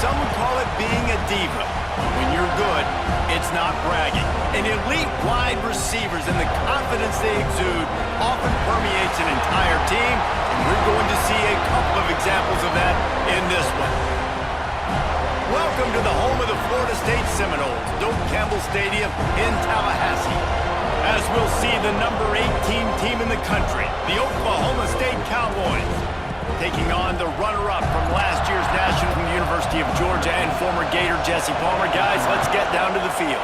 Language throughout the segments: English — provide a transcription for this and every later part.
Some would call it being a diva. When you're good, it's not bragging. And elite wide receivers and the confidence they exude often permeates an entire team, and we're going to see a couple of examples of that in this one. Welcome to the home of the Florida State Seminoles, Doak Campbell Stadium in Tallahassee. As we'll see the number 18 team in the country, the Oklahoma State Cowboys, taking on the runner-up from last year's national from the University of Georgia and former Gator Jesse Palmer. Guys, let's get down to the field.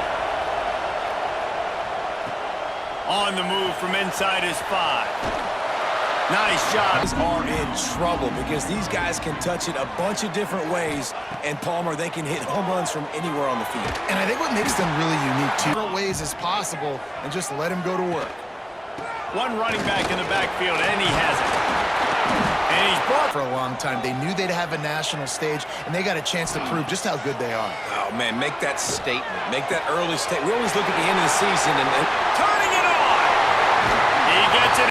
On the move from inside his 5. Nice job. Are in trouble because these guys can touch it a bunch of different ways, and Palmer, they can hit home runs from anywhere on the field. And I think what makes them really unique, too, different ways as possible, and just let him go to work. One running back in the backfield, and he has it. And he's brought for a long time. They knew they'd have a national stage, and they got a chance to prove just how good they are. Oh, man, make that statement. Make that early statement. We always look at the end of the season and turning it on. He gets it.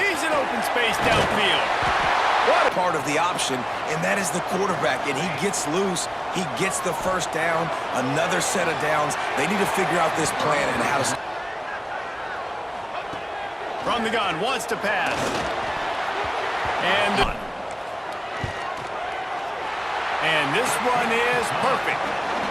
He's in open space downfield. What part of the option, and that is the quarterback, and he gets loose. He gets the first down, another set of downs. They need to figure out this plan and how to... From the gun, wants to pass. And this one is perfect.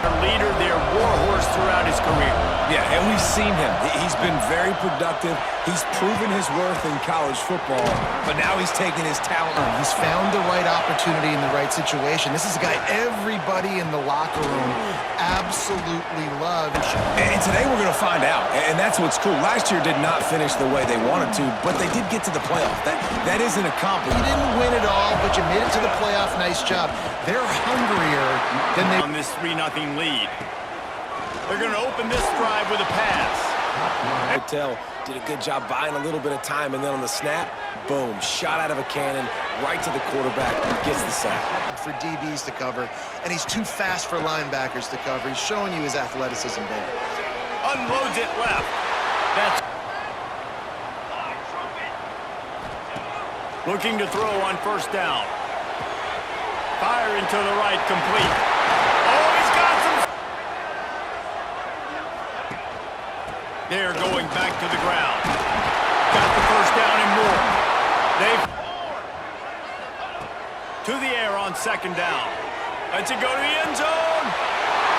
Their leader, their warhorse throughout his career. Yeah, and we've seen him. He's been very productive. He's proven his worth in college football, but now he's taking his talent. He's found the right opportunity in the right situation. This is a guy everybody in the locker room absolutely loves. And today we're going to find out, and that's what's cool. Last year did not finish the way they wanted to, but they did get to the playoff. That is an accomplishment. You didn't win it all, but you made it to the playoff. Nice job. They're hungrier than they... On this 3-0 lead. They're going to open this drive with a pass. Hotel did a good job buying a little bit of time, and then on the snap, boom, shot out of a cannon, right to the quarterback, gets the sack. For DBs to cover, and he's too fast for linebackers to cover. He's showing you his athleticism there. Unloads it left. That's looking to throw on first down. Fire into the right, complete. Oh, he's got some. They're going back to the ground. Got the first down and more. They've to the air on second down. Lets it go to the end zone.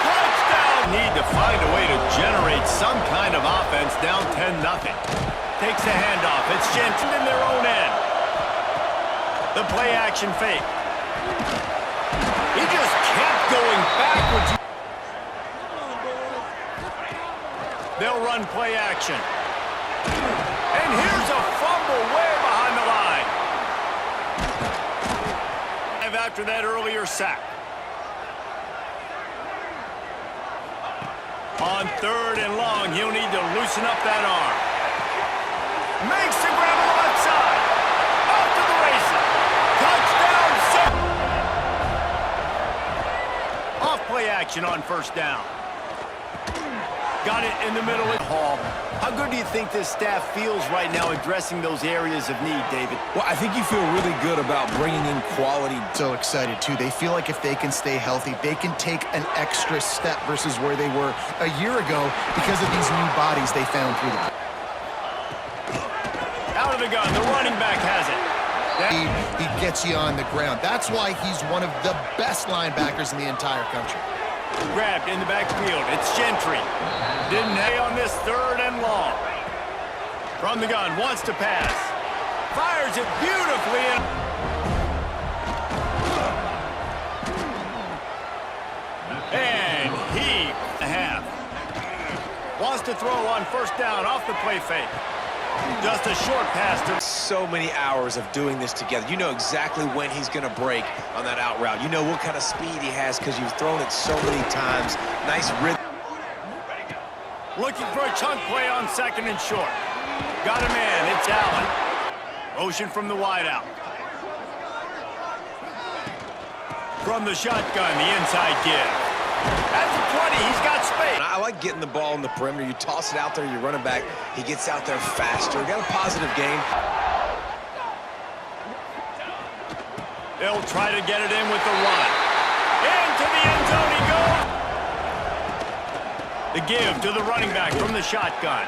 Touchdown. Need to find a way to generate some kind of offense down 10-0. Takes the handoff. It's Jensen in their own end. The play action fake. He just kept going backwards. They'll run play action. And here's a fumble way behind the line. After that earlier sack. On 3rd and long, he'll need to loosen up that arm. Makes the grab on the left side. Off to the races. Touchdown. Off play action on first down. Got it in the middle of the hall. How good do you think this staff feels right now addressing those areas of need, David? Well, I think you feel really good about bringing in quality. So excited, too. They feel like if they can stay healthy, they can take an extra step versus where they were a year ago because of these new bodies they found through the... Out of the gun, the running back has it. He gets you on the ground. That's why he's one of the best linebackers in the entire country. Grabbed in the backfield. It's Gentry. Didn't hang on this 3rd and long. From the gun, wants to pass. Fires it beautifully in. And he half. Wants to throw on first down off the play fake. Just a short pass to... So many hours of doing this together. You know exactly when he's going to break on that out route. You know what kind of speed he has because you've thrown it so many times. Nice rhythm. Looking for a chunk play on 2nd and short. Got a man. It's Allen. Motion from the wideout. From the shotgun, the inside give. At the 20, he's got space. I like getting the ball in the perimeter. You toss it out there, you run it back. He gets out there faster. Got a positive game. They'll try to get it in with the run. Into the end zone he goes. The give to the running back from the shotgun.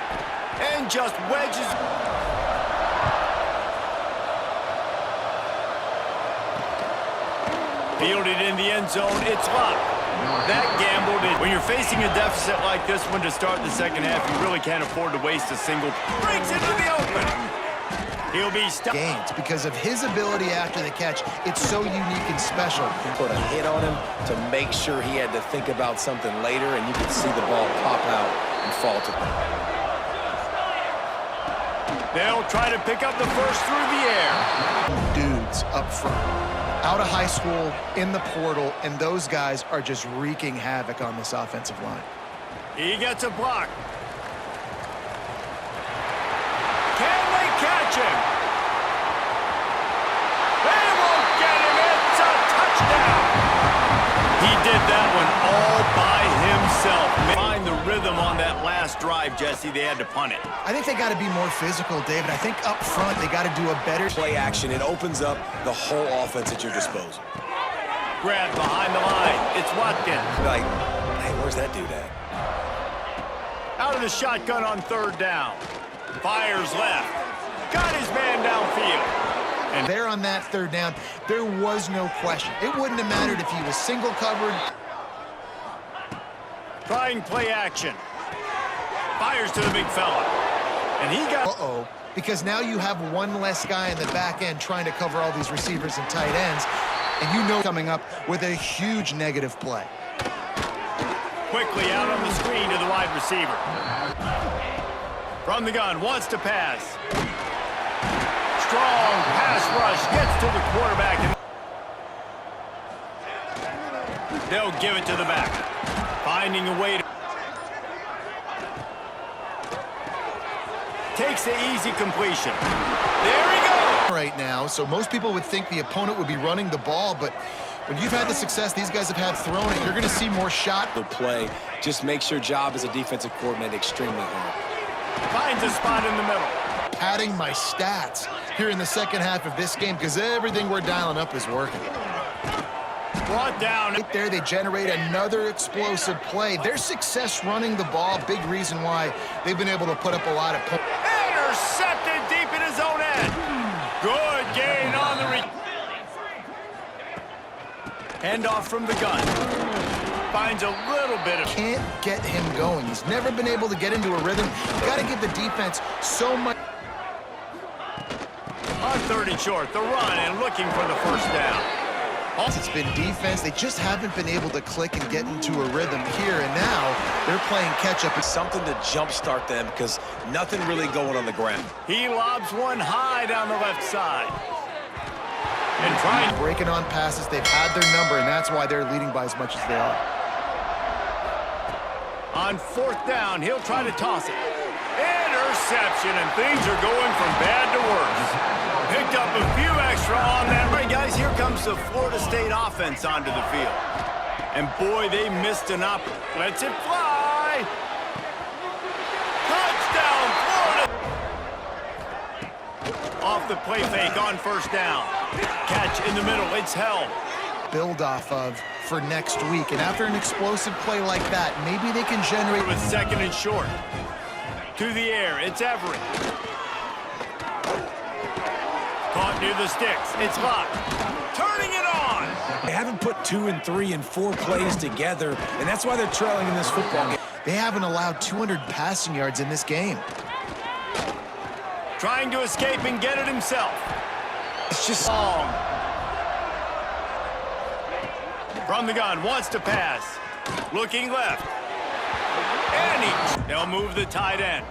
And just wedges. Fielded in the end zone. It's locked. That gamble did. When you're facing a deficit like this one to start the second half, you really can't afford to waste a single. Breaks into the open. He'll be stuck. Gains because of his ability after the catch. It's so unique and special. Put a hit on him to make sure he had to think about something later, and you could see the ball pop out and fall to. They'll try to pick up the first through the air. Dudes up front, out of high school, in the portal, and those guys are just wreaking havoc on this offensive line. He gets a block. Can they catch him? They won't get him. It's a touchdown. He did that one all by himself. Find the rhythm on that last drive, Jesse. They had to punt it. I think they got to be more physical, David. I think up front they got to do a better Play action. It opens up the whole offense at your disposal. Grab behind the line. It's Watkins. Like, hey, where's that dude at? Out of the shotgun on third down. Fires left. Got his man downfield. And there on that third down, there was no question. It wouldn't have mattered if he was single covered. Trying play action. Fires to the big fella. And he got... Uh-oh, because now you have one less guy in the back end trying to cover all these receivers and tight ends, and you know coming up with a huge negative play. Quickly out on the screen to the wide receiver. From the gun, wants to pass. Strong pass rush, gets to the quarterback. They'll give it to the back. Finding a way to... Takes the easy completion. There he goes! Right now, so most people would think the opponent would be running the ball, but when you've had the success these guys have had throwing it, you're going to see more shot. The play just makes your job as a defensive coordinator extremely hard. Finds a spot in the middle. Padding my stats here in the second half of this game because everything we're dialing up is working. Brought down. Right there, they generate another explosive play. Their success running the ball, big reason why they've been able to put up a lot of points. Intercepted deep in his own end. Good gain on the handoff from the gun. Finds a little bit of... Can't get him going. He's never been able to get into a rhythm. You got to give the defense so much. On 30 short, the run and looking for the first down. It's been defense. They just haven't been able to click and get into a rhythm here, and now they're playing catch-up. It's something to jumpstart them because nothing really going on the ground. He lobs one high down the left side. And trying... Breaking on passes, they've had their number, and that's why they're leading by as much as they are. On fourth down, he'll try to toss it. Interception, and things are going from bad to worse. Picked up a few extra on that. All right, guys, here comes the Florida State offense onto the field. And boy, they missed an opportunity. Lets it fly. Touchdown, Florida. Off the play fake on first down. Catch in the middle, it's held. Build off of for next week. And after an explosive play like that, maybe they can generate... With second and short. To the air, it's Everett. Caught near the sticks, it's locked. Turning it on! They haven't put 2 and 3 and 4 plays together, and that's why they're trailing in this football game. They haven't allowed 200 passing yards in this game. Trying to escape and get it himself. It's just... Long. From the gun, wants to pass. Looking left. And they'll move the tight end.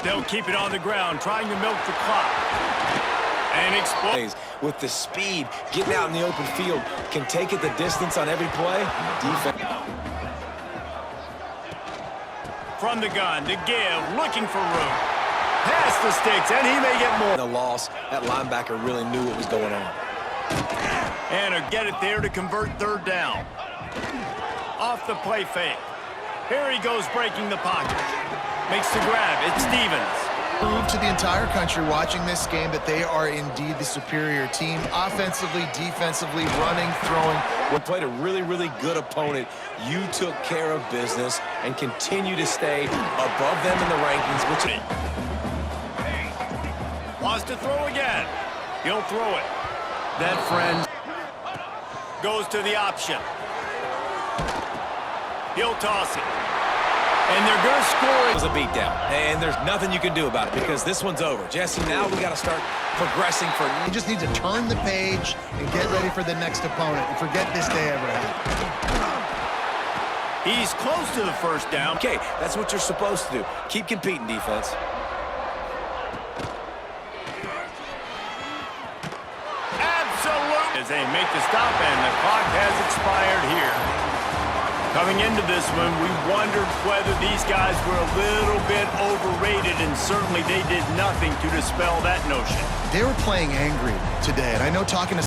They'll keep it on the ground, trying to milk the clock. And explode. With the speed, getting out in the open field, can take it the distance on every play. Defense. From the gun, the give, looking for room. Past the sticks, and he may get more. The loss, that linebacker really knew what was going on. And get it there to convert third down. Off the play fake. Here he goes breaking the pocket. Makes the grab. It's Stevens. Prove to the entire country watching this game that they are indeed the superior team, offensively, defensively, running, throwing. We played a really, really good opponent. You took care of business and continue to stay above them in the rankings, which wants to throw again. He'll throw it. That, friend, goes to the option. He'll toss it. And they're going to score it. was a beatdown, and there's nothing you can do about it because this one's over. Jesse, now we got to start progressing for. You just need to turn the page and get ready for the next opponent and forget this day ever happened. He's close to the first down. Okay, that's what you're supposed to do. Keep competing, defense. Absolutely. As they make the stop, and the clock has expired here. Coming into this one, we wondered whether these guys were a little bit overrated, and certainly they did nothing to dispel that notion. They were playing angry today, and I know talking to